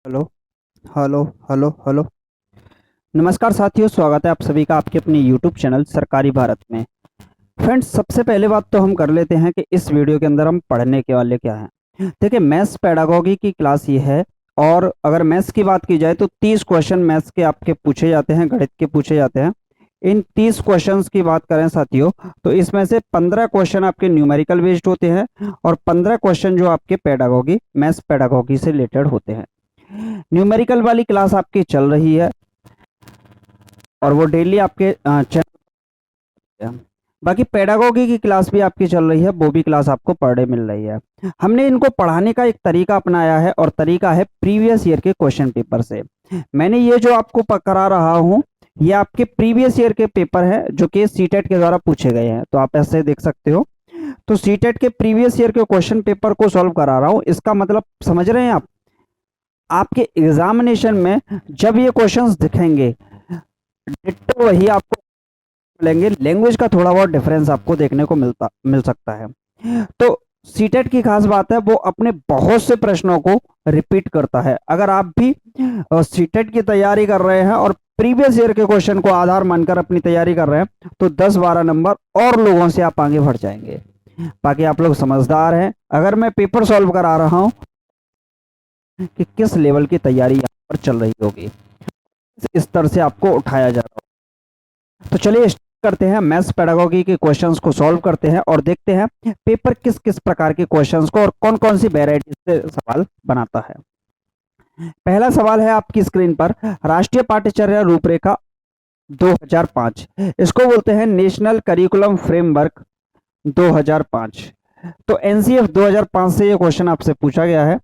Hello hello hello hello. नमस्कार साथियों, स्वागत है आप सभी का आपके अपने यूट्यूब चैनल सरकारी भारत में। फ्रेंड्स, सबसे पहले बात तो हम कर लेते हैं कि इस वीडियो के अंदर हम पढ़ने के वाले क्या हैं। देखिए, मैथ्स पेडागोगी की क्लास ये है। और अगर मैथ्स की बात की जाए तो 30 क्वेश्चन मैथ्स के आपके पूछे जाते हैं, गणित के पूछे जाते हैं। इन 30 क्वेश्चंस की बात करें साथियों, तो इसमें से 15 क्वेश्चन आपके न्यूमेरिकल बेस्ड होते हैं और 15 क्वेश्चन जो आपके पेडागोगी मैथ्स पेडागोगी से रिलेटेड होते हैं। न्यूमेरिकल वाली क्लास आपकी चल रही है और वो डेली आपके चैनल पे है। बाकी पेडागोगी की क्लास भी आपकी चल रही है, वो भी क्लास आपको पर डे मिल रही है। हमने इनको पढ़ाने का एक तरीका अपनाया है और तरीका है प्रीवियस ईयर के क्वेश्चन पेपर से। मैंने ये जो आपको करा रहा हूँ, ये आपके प्रीवियस ईयर के पेपर है जो कि सीटेट के द्वारा पूछे गए हैं, तो आप ऐसे देख सकते हो। तो सीटेट के प्रीवियस ईयर के क्वेश्चन पेपर को सॉल्व करा रहा हूँ, इसका मतलब समझ रहे हैं आप। आपके एग्जामिनेशन में जब ये क्वेश्चंस दिखेंगे, डिट्टो वही आपको मिलेंगे, लैंग्वेज का थोड़ा बहुत डिफरेंस आपको देखने को मिल सकता है। तो सीटेट की खास बात है, वो अपने बहुत से प्रश्नों को रिपीट करता है। अगर आप भी सीटेट की तैयारी कर रहे हैं और प्रीवियस ईयर के क्वेश्चन को आधार मानकर अपनी तैयारी कर रहे हैं, तो 10-12 नंबर और लोगों से आप आगे बढ़ जाएंगे। बाकी आप लोग समझदार हैं। अगर मैं पेपर सॉल्व करा रहा हूं कि किस लेवल की तैयारी यहाँ पर चल रही होगी, इस स्तर से आपको उठाया जा रहा है। तो चलिए स्टार्ट करते हैं, मैथ्स पेडागोगी के क्वेश्चंस को सॉल्व करते हैं और देखते हैं पेपर किस किस प्रकार के क्वेश्चंस को और कौन कौन सी वेराइटी से सवाल बनाता है। पहला सवाल है आपकी स्क्रीन पर, राष्ट्रीय पाठ्यचर्या रूपरेखा 2005, इसको बोलते हैं नेशनल करिकुलम फ्रेमवर्क 2005। तो एनसीएफ 2005 से ये क्वेश्चन आपसे पूछा गया है।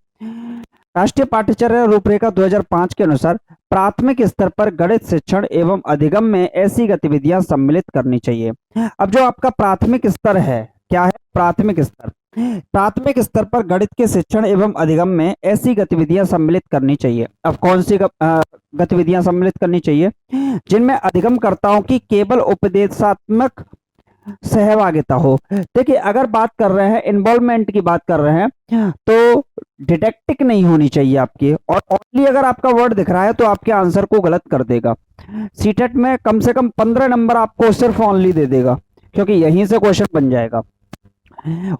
राष्ट्रीय पाठ्यचर्या रूपरेखा 2005 के अनुसार प्राथमिक स्तर पर गणित शिक्षण एवं अधिगम में ऐसी गतिविधियां सम्मिलित करनी चाहिए। अब जो आपका प्राथमिक स्तर है, क्या है प्राथमिक स्तर? प्राथमिक स्तर पर गणित के शिक्षण एवं अधिगम में ऐसी गतिविधियां सम्मिलित करनी चाहिए। अब कौन सी गतिविधियां सम्मिलित करनी चाहिए? जिनमें अधिगमकर्ताओं की केवल उपदेशात्मक सहभागिता हो। देखिए, अगर बात कर रहे हैं इन्वॉल्वमेंट की बात कर रहे हैं, तो डिडेक्टिक नहीं होनी चाहिए आपकी। और ओनली अगर आपका वर्ड दिख रहा है तो आपके आंसर को गलत कर देगा। सीटेट में कम से कम 15 नंबर आपको सिर्फ ओनली दे देगा, क्योंकि यहीं से क्वेश्चन बन जाएगा।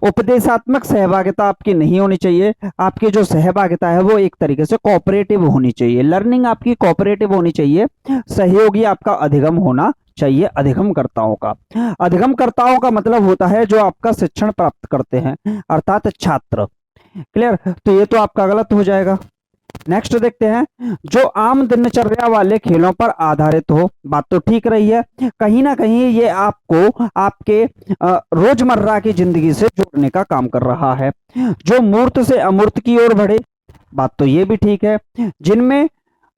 उपदेशात्मक सहभागिता आपकी नहीं होनी चाहिए। आपकी जो सहभागिता है वो एक तरीके से कोऑपरेटिव होनी चाहिए, लर्निंग आपकी कोऑपरेटिव होनी चाहिए। सहयोगी आपका अधिगम होना चाहिए, अधिगमकर्ताओं का। अधिगमकर्ताओं का मतलब होता है जो आपका शिक्षण प्राप्त करते हैं, अर्थात छात्र। क्लियर? तो ये तो आपका गलत हो जाएगा। नेक्स्ट देखते हैं, जो आम दिनचर्या वाले खेलों पर आधारित हो। बात तो ठीक रही है, कहीं ना कहीं ये आपको आपके रोजमर्रा की जिंदगी से जोड़ने का काम कर रहा है। जो मूर्त से अमूर्त की ओर बढ़े, बात तो ये भी ठीक है। जिनमें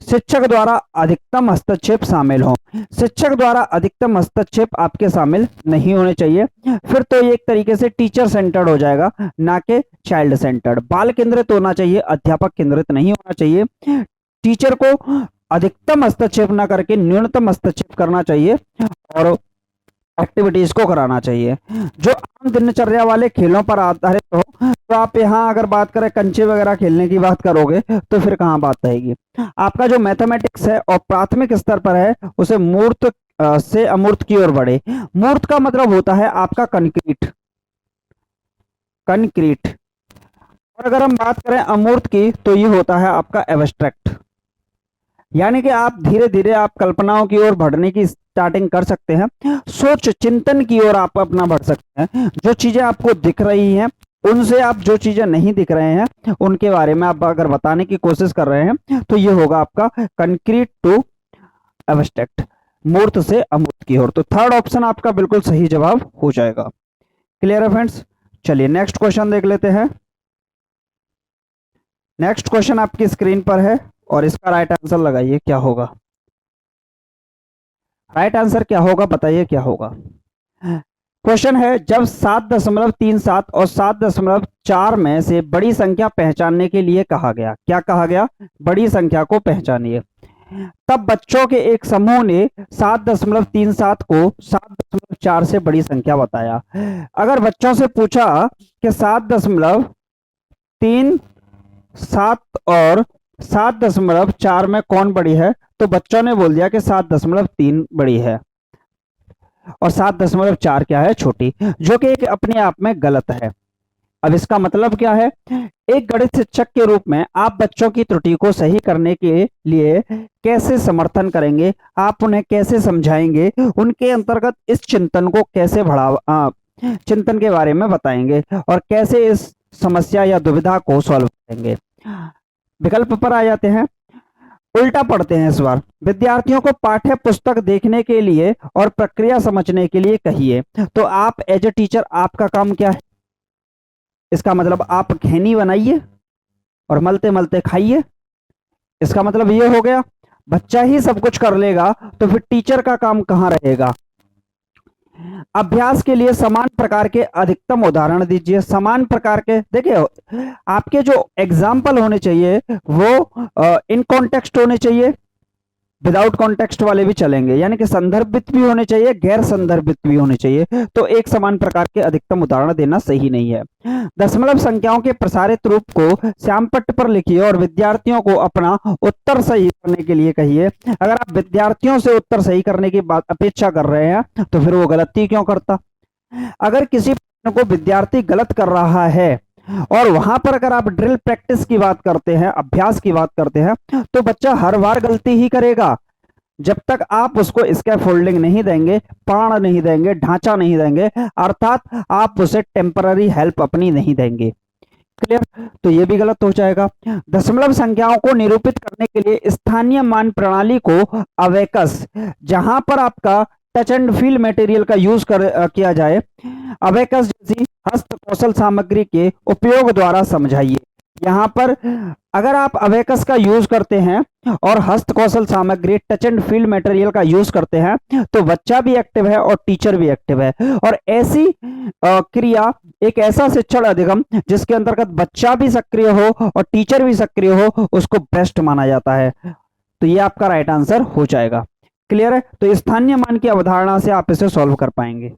शिक्षक द्वारा अधिकतम हस्तक्षेप शामिल हो। शिक्षक द्वारा अधिकतम हस्तक्षेप आपके शामिल नहीं होने चाहिए। फिर तो ये एक तरीके से टीचर सेंटर्ड हो जाएगा, ना कि चाइल्ड सेंटर्ड। बाल केंद्रित होना चाहिए, अध्यापक केंद्रित नहीं होना चाहिए। टीचर को अधिकतम हस्तक्षेप ना करके न्यूनतम हस्तक्षेप करना चाहिए और एक्टिविटीज को कराना चाहिए। जो आम दिनचर्या वाले खेलों पर आधारित हो, तो आप यहाँ अगर बात करें कंचे वगैरह खेलने की बात करोगे तो फिर कहाँ बात रहेगी। आपका जो मैथमेटिक्स है और प्राथमिक स्तर पर है, उसे मूर्त से अमूर्त की ओर बढ़े। मूर्त का मतलब होता है आपका कंक्रीट, कंक्रीट। और अगर हम बात करें अमूर्त की, तो ये होता है आपका एब्स्ट्रैक्ट। यानी कि आप धीरे धीरे आप कल्पनाओं की ओर बढ़ने की स्टार्टिंग कर सकते हैं, सोच चिंतन की ओर आप अपना बढ़ सकते हैं। जो चीजें आपको दिख रही हैं उनसे आप जो चीजें नहीं दिख रहे हैं उनके बारे में आप अगर बताने की कोशिश कर रहे हैं, तो ये होगा आपका कंक्रीट टू एब्स्ट्रैक्ट, मूर्त से अमूर्त की ओर। तो थर्ड ऑप्शन आपका बिल्कुल सही जवाब हो जाएगा। क्लियर है फ्रेंड्स? चलिए नेक्स्ट क्वेश्चन देख लेते हैं। नेक्स्ट क्वेश्चन आपकी स्क्रीन पर है और इसका राइट आंसर लगाइए क्या होगा। राइट आंसर क्या होगा, बताइए क्या होगा। क्वेश्चन है, जब 7.37 और 7.4 में से बड़ी संख्या पहचानने के लिए कहा गया, क्या कहा गया? बड़ी संख्या को पहचानिए। तब बच्चों के एक समूह ने 7.37 को 7.4 से बड़ी संख्या बताया। अगर बच्चों से पूछा कि 7.37 और 7.4 में कौन बड़ी है? तो बच्चों ने बोल दिया कि 7.3 बड़ी है और 7.4 क्या है? छोटी, जो कि एक अपने आप में गलत है। अब इसका मतलब क्या है? एक गणित शिक्षक के रूप में आप बच्चों की त्रुटि को सही करने के लिए कैसे समर्थन करेंगे? आप उन्हें कैसे समझाएंगे? उनके अंतर्गत इस चिंतन को कैसे बढ़ावा चिंतन के बारे में बताएंगे और कैसे इस समस्या या दुविधा को सॉल्व करेंगे? विकल्प पर आ जाते हैं। उल्टा पढ़ते हैं इस बार। विद्यार्थियों को पाठ्य पुस्तक देखने के लिए और प्रक्रिया समझने के लिए कहिए। तो आप एज ए टीचर आपका काम क्या है? इसका मतलब आप खैनी बनाइए और मलते मलते खाइए। इसका मतलब ये हो गया। बच्चा ही सब कुछ कर लेगा तो फिर टीचर का काम कहाँ रहेगा? अभ्यास के लिए समान प्रकार के अधिकतम उदाहरण दीजिए। समान प्रकार के, देखिए आपके जो एग्जाम्पल होने चाहिए वो इन कॉन्टेक्स्ट होने चाहिए, विदाउट कॉन्टेक्स्ट वाले भी चलेंगे, यानी कि संदर्भित भी होने चाहिए, गैर संदर्भित भी होने चाहिए। तो एक समान प्रकार के अधिकतम उदाहरण देना सही नहीं है। दशमलव संख्याओं के प्रसारित रूप को श्यामपट्ट पर लिखिए और विद्यार्थियों को अपना उत्तर सही करने के लिए कहिए। अगर आप विद्यार्थियों से उत्तर सही करने की बात अपेक्षा कर रहे हैं तो फिर वो गलती क्यों करता? अगर किसी प्रश्न को विद्यार्थी गलत कर रहा है और वहां पर अगर आप ड्रिल प्रैक्टिस की बात करते हैं, अभ्यास की बात करते हैं, तो बच्चा हर बार गलती ही करेगा। जब तक आप उसको स्कैफोल्डिंग नहीं देंगे, पाण नहीं देंगे, ढांचा नहीं देंगे, अर्थात आप उसे टेम्पररी हेल्प अपनी नहीं देंगे। क्लियर? तो ये भी गलत हो जाएगा। दशमलव संख्याओं को निरूपित करने के लिए स्थानीय मान प्रणाली को अवेकस, जहां पर आपका टच एंड फील मटेरियल का यूज किया जाए, अवेकस जैसी हस्त कौशल सामग्री के उपयोग द्वारा समझाइए। यहाँ पर अगर आप अवेकस का यूज करते हैं और हस्त कौशल सामग्री टच एंड फील्ड मटेरियल का यूज करते हैं तो बच्चा भी एक्टिव है और टीचर भी एक्टिव है। और ऐसी क्रिया, एक ऐसा शिक्षण अधिगम जिसके अंतर्गत बच्चा भी सक्रिय हो और टीचर भी सक्रिय हो, उसको बेस्ट माना जाता है। तो ये आपका राइट आंसर हो जाएगा। क्लियर है? तो स्थानीय मान की अवधारणा से आप इसे सॉल्व कर पाएंगे।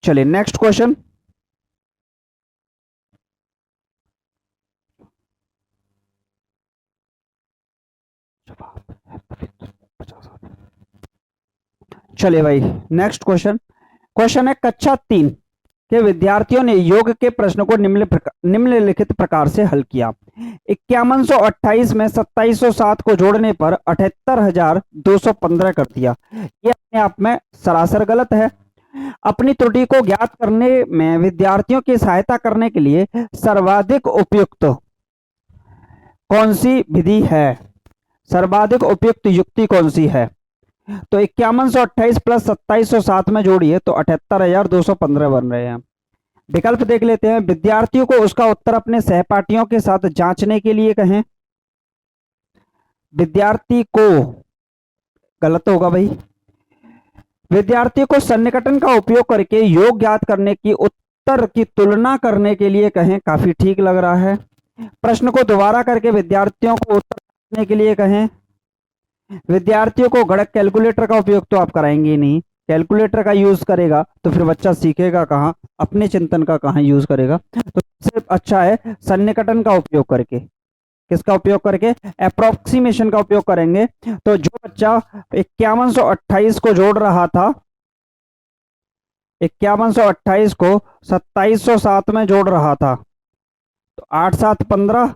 चलिए नेक्स्ट क्वेश्चन। चलिए भाई नेक्स्ट क्वेश्चन। क्वेश्चन है कक्षा 3 के विद्यार्थियों ने योग के प्रश्न को निम्नलिखित प्रकार से हल किया। 5128 में 2707 को जोड़ने पर 78,215 कर दिया। यह अपने आप में सरासर गलत है। अपनी त्रुटि को ज्ञात करने में विद्यार्थियों की सहायता करने के लिए सर्वाधिक उपयुक्त कौन सी विधि है? सर्वाधिक उपयुक्त युक्ति कौन सी है? तो 5128 प्लस 2707 में जोड़िए तो 78,215 बन रहे हैं। विकल्प देख लेते हैं। विद्यार्थियों को उसका उत्तर अपने सहपाठियों के साथ जांचने के लिए कहें। विद्यार्थी को, गलत होगा भाई। विद्यार्थियों को सन्निकटन का उपयोग करके योग ज्ञात करने की उत्तर की तुलना करने के लिए कहें, काफी ठीक लग रहा है। प्रश्न को दोबारा करके विद्यार्थियों को उत्तर देने के लिए कहें। विद्यार्थियों को गणक कैलकुलेटर का उपयोग तो आप कराएंगे ही नहीं, कैलकुलेटर का यूज करेगा तो फिर बच्चा सीखेगा कहाँ, अपने चिंतन का कहाँ यूज करेगा? तो सबसे अच्छा है सन्निकटन का उपयोग करके। किसका उपयोग करके? अप्रोक्सीमेशन का उपयोग करेंगे। तो जो बच्चा 5128 को जोड़ रहा था, 5128 को 2707 में जोड़ रहा था, तो 8 7 15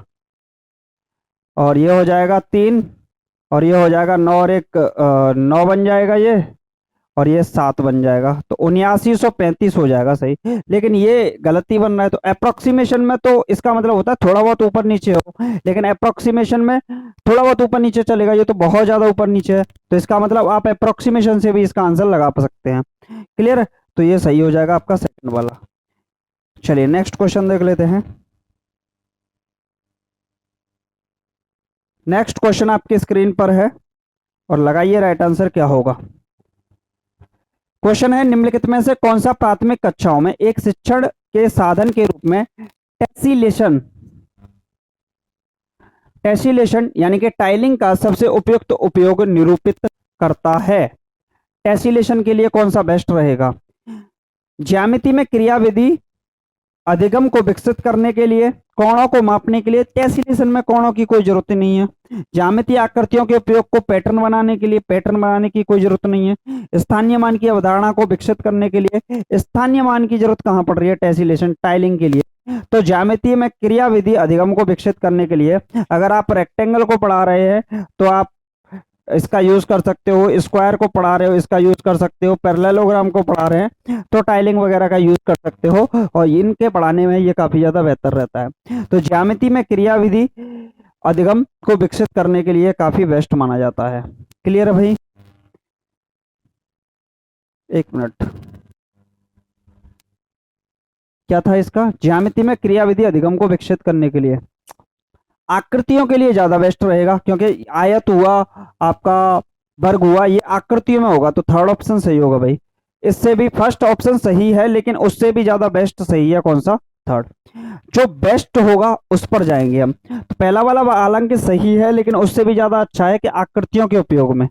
और ये हो जाएगा 3 और ये हो जाएगा 9 और 1 9 बन जाएगा ये, और ये 7 बन जाएगा, तो 7935 हो जाएगा सही। लेकिन ये गलती बन रहा है। तो अप्रोक्सीमेशन में तो इसका मतलब होता है थोड़ा बहुत ऊपर नीचे हो, लेकिन अप्रोक्सीमेशन में थोड़ा बहुत ऊपर नीचे चलेगा, ये तो बहुत ज्यादा ऊपर नीचे है। तो इसका मतलब आप अप्रोक्सीमेशन से भी इसका आंसर लगा सकते हैं। क्लियर है? तो ये सही हो जाएगा आपका सेकंड वाला। चलिए नेक्स्ट क्वेश्चन देख लेते हैं। नेक्स्ट क्वेश्चन आपकी स्क्रीन पर है और लगाइए राइट आंसर क्या होगा। क्वेश्चन है निम्नलिखित में से कौन सा प्राथमिक कक्षाओं में एक शिक्षण के साधन के रूप में टेसिलेशन यानी कि टाइलिंग का सबसे उपयुक्त उपयोग निरूपित करता है? टेसिलेशन के लिए कौन सा बेस्ट रहेगा? ज्यामिति में क्रियाविधि अधिगम को विकसित करने के लिए, कोणों को मापने के लिए टेसिलेशन में कोणों की कोई जरूरत नहीं है, ज्यामितीय आकृतियों के उपयोग को पैटर्न बनाने के लिए पैटर्न बनाने की कोई जरूरत नहीं है, स्थानीय मान की अवधारणा को विकसित करने के लिए स्थानीय मान की जरूरत कहाँ पड़ रही है, टेसिलेशन टाइलिंग के लिए। तो ज्यामितीय में क्रियाविधि अधिगम को विकसित करने के लिए अगर आप रेक्टेंगल को पढ़ा रहे हैं तो आप इसका यूज कर सकते हो, स्क्वायर को पढ़ा रहे हो इसका यूज कर सकते हो, पैरेललोग्राम को पढ़ा रहे हैं तो टाइलिंग वगैरह का यूज कर सकते हो, और इनके पढ़ाने में ये काफी ज्यादा बेहतर रहता है। तो ज्यामिति में क्रियाविधि अधिगम को विकसित करने के लिए काफी बेस्ट माना जाता है। क्लियर है भाई? एक मिनट, क्या था इसका? ज्यामिति में क्रियाविधि अधिगम को विकसित करने के लिए आकृतियों के लिए ज्यादा बेस्ट रहेगा, क्योंकि आयत हुआ आपका, वर्ग हुआ, ये आकृतियों में होगा, तो थर्ड ऑप्शन सही होगा भाई। इससे भी फर्स्ट ऑप्शन सही है लेकिन उससे भी ज्यादा बेस्ट सही है कौन सा? थर्ड। जो बेस्ट होगा उस पर जाएंगे हम। तो पहला वाला हालांकि सही है लेकिन उससे भी ज्यादा अच्छा है कि आकृतियों के उपयोग में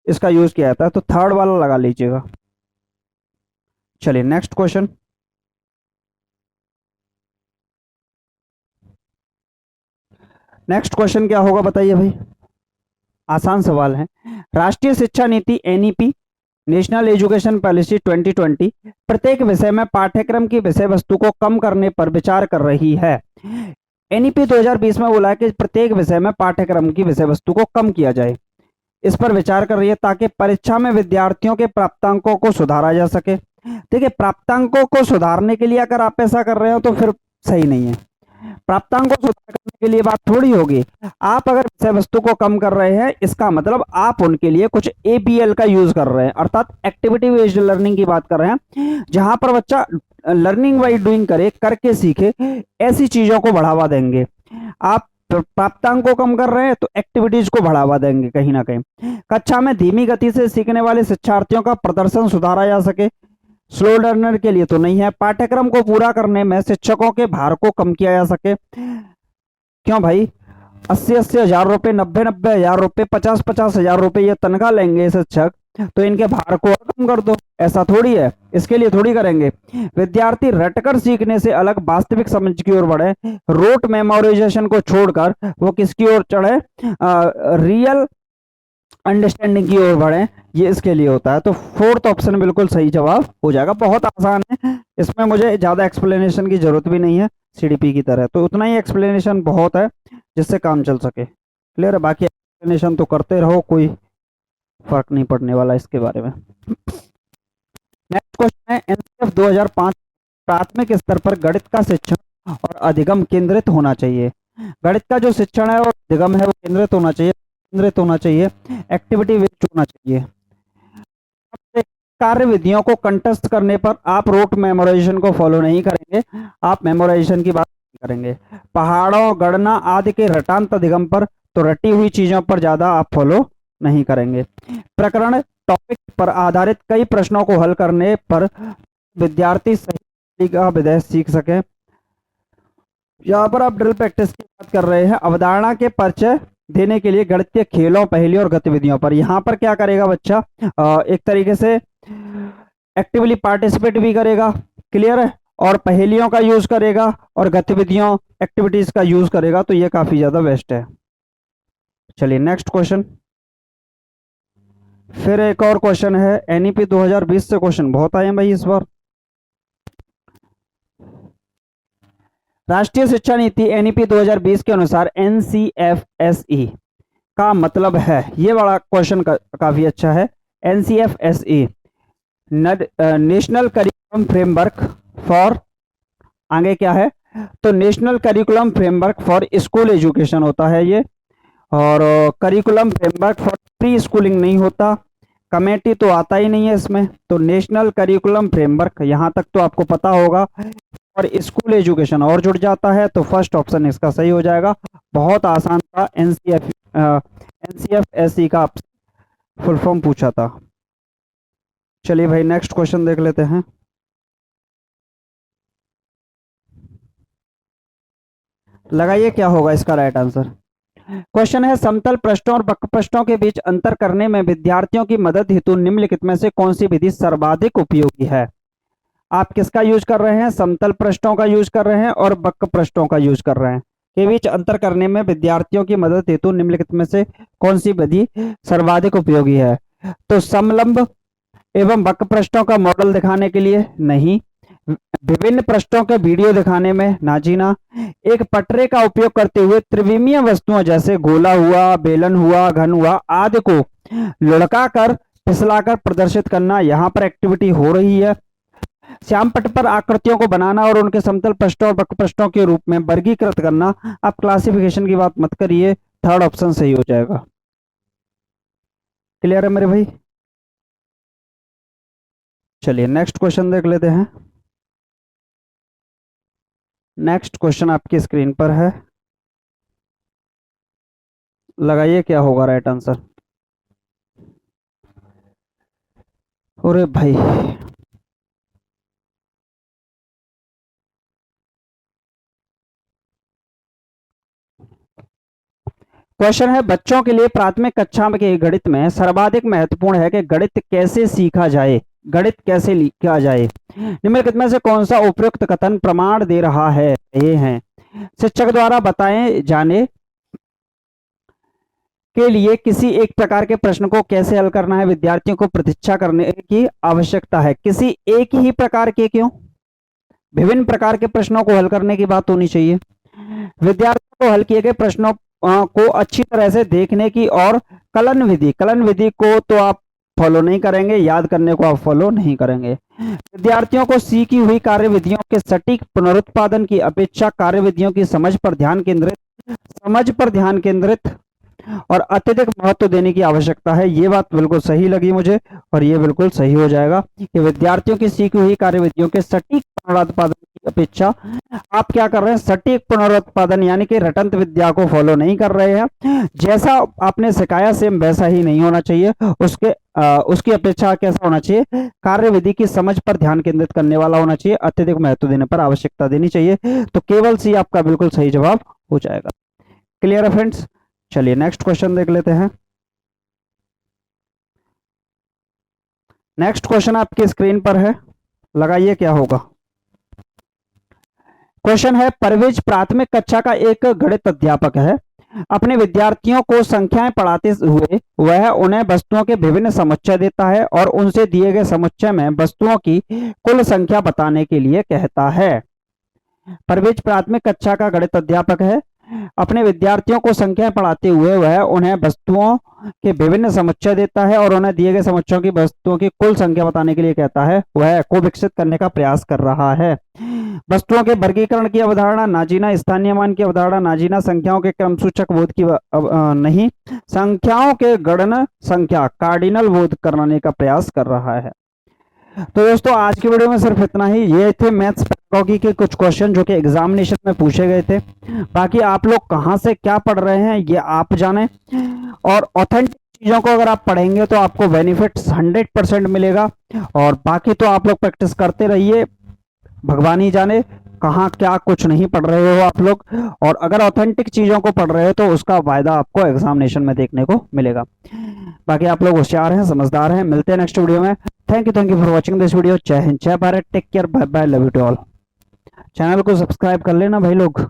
इसका यूज किया जाता है, तो थर्ड वाला लगा लीजिएगा। चलिए नेक्स्ट क्वेश्चन। नेक्स्ट क्वेश्चन क्या होगा बताइए भाई? आसान सवाल है। राष्ट्रीय शिक्षा नीति एनईपी, नेशनल एजुकेशन पॉलिसी 2020 प्रत्येक विषय में पाठ्यक्रम की विषय वस्तु को कम करने पर विचार कर रही है। एनईपी 2020 में बोला है कि प्रत्येक विषय में पाठ्यक्रम की विषय वस्तु को कम किया जाए, इस पर विचार कर रही है ताकि परीक्षा में विद्यार्थियों के प्राप्तांकों को सुधारा जा सके। देखिए, प्राप्तांकों को सुधारने के लिए अगर आप ऐसा कर रहे हो तो फिर सही नहीं है। प्राप्तांक को सुधार करने के लिए बात थोड़ी होगी। आप अगर विषय वस्तु को कम कर रहे हैं इसका मतलब आप उनके लिए कुछ एबीएल का यूज कर रहे हैं, अर्थात एक्टिविटी बेस्ड लर्निंग की बात कर रहे हैं, जहां पर बच्चा लर्निंग बाई डूइंग करे, करके सीखे, ऐसी चीजों को बढ़ावा देंगे। आप प्राप्तांक को कम कर रहे हैं तो एक्टिविटीज को बढ़ावा देंगे कहीं ना कहीं। कक्षा में धीमी गति से सीखने वाले शिक्षार्थियों का प्रदर्शन सुधारा जा सके, स्लो लर्नर के लिए तो नहीं है। पाठ्यक्रम को पूरा करने में शिक्षकों के भार को कम किया जा सके। क्यों भाई? 80-80 हजार रुपए, 90-90 हजार रुपए, 50-50 हजार रुपए ये तनख्वाह लेंगे शिक्षक, तो इनके भार को और कम कर दो, ऐसा थोड़ी है, इसके लिए थोड़ी करेंगे। विद्यार्थी रटकर सीखने से अलग वास्तविक समझ की ओर बढ़े, रोट मेमोराइजेशन को छोड़कर वो किसकी ओर चढ़े? रियल अंडरस्टैंडिंग की ओर बढ़े, ये इसके लिए होता है। तो फोर्थ ऑप्शन बिल्कुल सही जवाब हो जाएगा। बहुत आसान है, इसमें मुझे ज्यादा एक्सप्लेनेशन की जरूरत भी नहीं है सीडीपी की तरह, तो उतना ही एक्सप्लेनेशन बहुत है जिससे काम चल सके। क्लियर है? बाकी एक्सप्लेनेशन तो करते रहो, कोई फर्क नहीं पड़ने वाला इसके बारे में। नेक्स्ट क्वेश्चन है, एनसीएफ 2005 प्राथमिक स्तर पर गणित का शिक्षण और अधिगम केंद्रित होना चाहिए। गणित का जो शिक्षण है और अधिगम है वो केंद्रित होना चाहिए, एक्टिविटी बेस्ड होना चाहिए। कार्य विधियों को कंटेस्ट करने पर आप रोट मेमोराइजेशन को फॉलो नहीं करेंगे, आप मेमोराइजेशन की बात करेंगे। पहाड़ों, गणना आदि के रटांत अधिगम पर, तो रटी हुई चीजों पर ज्यादा आप फॉलो नहीं करेंगे। प्रकरण टॉपिक पर आधारित कई प्रश्नों को हल करने पर विद्यार्थी सही का विधेय सीख सके। यहाँ पर आप ड्रिल प्रैक्टिस की बात कर रहे हैं, अवधारणा के परिचय देने के लिए गणितीय खेलों, पहेलियों और गतिविधियों पर। यहाँ पर क्या करेगा बच्चा? एक तरीके से एक्टिवली पार्टिसिपेट भी करेगा, क्लियर है, और पहेलियों का यूज करेगा और गतिविधियों, एक्टिविटीज का यूज करेगा, तो ये काफी ज्यादा बेस्ट है। चलिए नेक्स्ट क्वेश्चन। फिर एक और क्वेश्चन है, एनईपी 2020 से क्वेश्चन बहुत आए हैं भाई इस बार। राष्ट्रीय शिक्षा नीति एनईपी 2020 के अनुसार एनसीएफएसई का मतलब है, ये बड़ा क्वेश्चन काफी अच्छा है। एनसीएफएसई नेशनल करिकुलम फ्रेमवर्क फॉर, आगे क्या है? तो national curriculum framework for school education होता है ये, और curriculum framework for pre schooling नहीं होता, कमेटी तो आता ही नहीं है इसमें, तो नेशनल करिकुलम फ्रेमवर्क, यहाँ तक तो आपको पता होगा, और स्कूल एजुकेशन और जुड़ जाता है, तो फर्स्ट ऑप्शन इसका सही हो जाएगा। बहुत आसान था, एनसीएफएसई का फुल फॉर्म पूछा था। चलिए भाई नेक्स्ट क्वेश्चन देख लेते हैं। लगाइए क्या होगा इसका राइट आंसर। क्वेश्चन है, समतल पृष्ठों और वक्र पृष्ठों के बीच अंतर करने में विद्यार्थियों की मदद हेतु निम्नलिखित में से कौन सी विधि सर्वाधिक उपयोगी है? आप किसका यूज कर रहे हैं, समतल पृष्ठों का यूज कर रहे हैं और वक्र पृष्ठों का यूज कर रहे हैं, के बीच अंतर करने में विद्यार्थियों की मदद हेतु निम्नलिखित में से कौन सी विधि सर्वाधिक उपयोगी है। तो समलंब एवं वक्र पृष्ठों का मॉडल दिखाने के लिए नहीं, विभिन्न पृष्ठों के वीडियो दिखाने में ना जीना, एक पटरे का उपयोग करते हुए त्रिविमीय वस्तुओं जैसे गोला हुआ, बेलन हुआ, घन हुआ आदि को लुढ़काकर फिसलाकर प्रदर्शित करना, यहाँ पर एक्टिविटी हो रही है। श्याम पट पर आकृतियों को बनाना और उनके समतल पृष्ठों और वक्र पृष्ठों के रूप में वर्गीकृत करना। आप क्लासिफिकेशन की बात मत करिए, थर्ड ऑप्शन सही हो जाएगा। क्लियर है मेरे भाई? चलिए नेक्स्ट क्वेश्चन देख लेते हैं। नेक्स्ट क्वेश्चन आपकी स्क्रीन पर है, लगाइए क्या होगा राइट आंसर। अरे भाई क्वेश्चन है, बच्चों के लिए प्राथमिक कक्षा के गणित में सर्वाधिक महत्वपूर्ण है कि गणित कैसे सीखा जाए, गणित कैसे लिखा जाए। निम्नलिखित में से कौन सा उपयुक्त कथन प्रमाण दे रहा है। ये हैं, शिक्षक द्वारा बताए जाने के लिए किसी एक प्रकार के प्रश्न को कैसे हल करना है, विद्यार्थियों को प्रतीक्षा करने की आवश्यकता है। किसी एक ही प्रकार के क्यों, विभिन्न प्रकार के प्रश्नों को हल करने की बात होनी चाहिए। विद्यार्थियों को हल किए गए प्रश्नों को अच्छी तरह से देखने की और कलन विधि को तो आप फॉलो नहीं करेंगे, याद करने को आप फॉलो नहीं करेंगे। विद्यार्थियों को सीखी हुई कार्यविधियों के सटीक पुनरुत्पादन की अपेक्षा कार्यविधियों की समझ पर ध्यान केंद्रित और अत्यधिक महत्व देने की आवश्यकता है। ये बात बिल्कुल सही लगी मुझे और ये बिल्कुल सही हो जाएगा कि विद्यार्थियों की सीखी हुई कार्यविधियों के सटीक पुनरुत्पादन की अपेक्षा आप क्या कर रहे हैं, सटीक पुनरुत्पादन यानी कि रटंत विद्या को फॉलो नहीं कर रहे हैं। जैसा आपने सिखाया सेम वैसा ही नहीं होना चाहिए, उसकी अपेक्षा कैसा होना चाहिए, कार्यविधि की समझ पर ध्यान केंद्रित करने वाला होना चाहिए, अत्यधिक महत्व देने पर आवश्यकता देनी चाहिए। तो केवल सी आपका बिल्कुल सही जवाब हो जाएगा। क्लियर है फ्रेंड्स? चलिए नेक्स्ट क्वेश्चन देख लेते हैं। नेक्स्ट क्वेश्चन आपकी स्क्रीन पर है, लगाइए क्या होगा। क्वेश्चन है, परवेज प्राथमिक कक्षा का एक गणित अध्यापक है। अपने विद्यार्थियों को संख्याएं पढ़ाते हुए वह उन्हें वस्तुओं के विभिन्न समुच्चय देता है और उनसे दिए गए समुच्चय में वस्तुओं की कुल संख्या बताने के लिए कहता है। परवेज प्राथमिक कक्षा का गणित अध्यापक है। अपने विद्यार्थियों को संख्याएं पढ़ाते हुए वह उन्हें वस्तुओं के विभिन्न समुच्चय देता है और उन्हें दिए गए समुच्चयों की वस्तुओं की कुल संख्या बताने के लिए कहता है। वह को विकसित करने का प्रयास कर रहा है। वस्तुओं के वर्गीकरण की अवधारणा ना जीना, स्थानीय मान की अवधारणा ना जीना, संख्याओं के क्रमसूचक बोध की नहीं, संख्याओं के गणन संख्या कार्डिनल बोध कराने का प्रयास कर रहा है। तो दोस्तों आज की वीडियो में सिर्फ इतना ही। ये थे मैथ्स पेडागोगी के कुछ क्वेश्चन जो कि एग्जामिनेशन में पूछे गए थे। बाकी आप लोग कहां से क्या पढ़ रहे हैं ये आप जाने, और ऑथेंटिक चीजों को अगर आप पढ़ेंगे तो आपको बेनिफिट्स 100% मिलेगा। और बाकी तो आप लोग प्रैक्टिस करते रहिए, भगवान ही जाने कहाँ क्या कुछ नहीं पढ़ रहे हो आप लोग। और अगर ऑथेंटिक चीजों को पढ़ रहे हो तो उसका फायदा आपको एग्जामिनेशन में देखने को मिलेगा। बाकी आप लोग होशियार हैं, समझदार हैं। मिलते हैं नेक्स्ट वीडियो में। Thank you for watching this video. जय हिंद, जय Bharat, take care, bye bye, love you to all. Channel को सब्सक्राइब कर लेना भाई लोग।